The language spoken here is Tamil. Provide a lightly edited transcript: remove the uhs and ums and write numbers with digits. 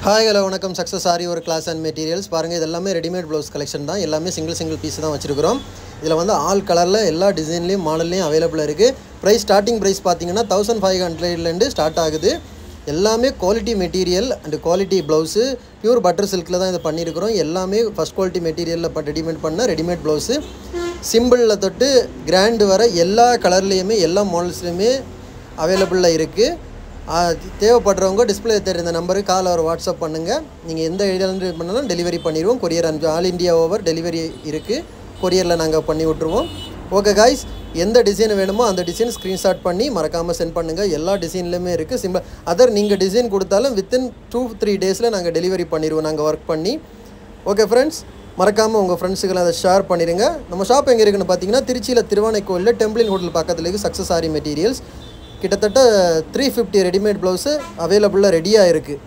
Hi, hello, வணக்கம் சக்ஸஸ் ஆரி ஒரு கிளாஸ் அண்ட் மெட்டீரியல்ஸ் பாருங்கள். இது எல்லாமே ரெடிமேட் ப்ளவுஸ் கலெக்ஷன் தான். எல்லாமே சிங்கிள் பீஸ் தான் வச்சுருக்கிறோம். இதில் வந்து ஆல் கலரில் எல்லா டிசைன்லேயும் மாடல்லையும் அவைலபிளாக இருக்குது. ப்ரைஸ் ஸ்டார்டிங் ப்ரைஸ் பார்த்தீங்கன்னா 1500 ஸ்டார்ட் ஆகுது. எல்லாமே quality material and quality blouse pure butter சில்கில் தான் இதை பண்ணியிருக்கிறோம். எல்லாமே ஃபஸ்ட் குவாலிட்டி மெட்டீரியலில் ரெடிமேட் பண்ண ரெடிமேட் ப்ளவுஸு சிம்பிளில் தொட்டு கிராண்டு வர எல்லா கலர்லேயுமே எல்லா மாடல்ஸ்லையுமே அவைலபிளாக இருக்குது. தேவைப்படுறவங்க டிஸ்பிளே தெரிந்த நம்பருக்கு கால் ஒரு வாட்ஸ்அப் பண்ணுங்கள். நீங்கள் எந்த ஏரியாவிலேருந்து பண்ணாலும் டெலிவரி பண்ணிடுவோம். கொரியர் அனுப்பி ஆல் இண்டியா ஓவர் டெலிவரி இருக்குது. கொரியரில் நாங்கள் பண்ணி விட்ருவோம். ஓகே காய்ஸ், எந்த டிசைன் வேணுமோ அந்த டிசைன் ஸ்க்ரீன்ஷாட் பண்ணி மறக்காமல் சென்ட் பண்ணுங்கள். எல்லா டிசைன்லையுமே இருக்குது. சிம்பிள் நீங்கள் டிசைன் கொடுத்தாலும் வித்தின் 2-3 டேஸில் நாங்கள் டெலிவரி பண்ணிடுவோம் நாங்கள் ஒர்க் பண்ணி. ஓகே ஃப்ரெண்ட்ஸ், மறக்காமல் உங்கள் ஃப்ரெண்ட்ஸுக்கெல்லாம் அதை ஷேர் பண்ணிடுங்க. நம்ம ஷாப் எங்கே இருக்குன்னு பார்த்தீங்கன்னா திருச்சியில் திருவானைக்கோயிலில் டெம்பிளின் ஹோட்டல் பக்கத்தில் இருக்குது. சக்ஸஸ் ஆரி மெட்டீரியல்ஸ் கிட்டத்தட்ட 350 ரெடிமேட் ப்ளவுஸு அவைலபிளாக ரெடியாக இருக்குது.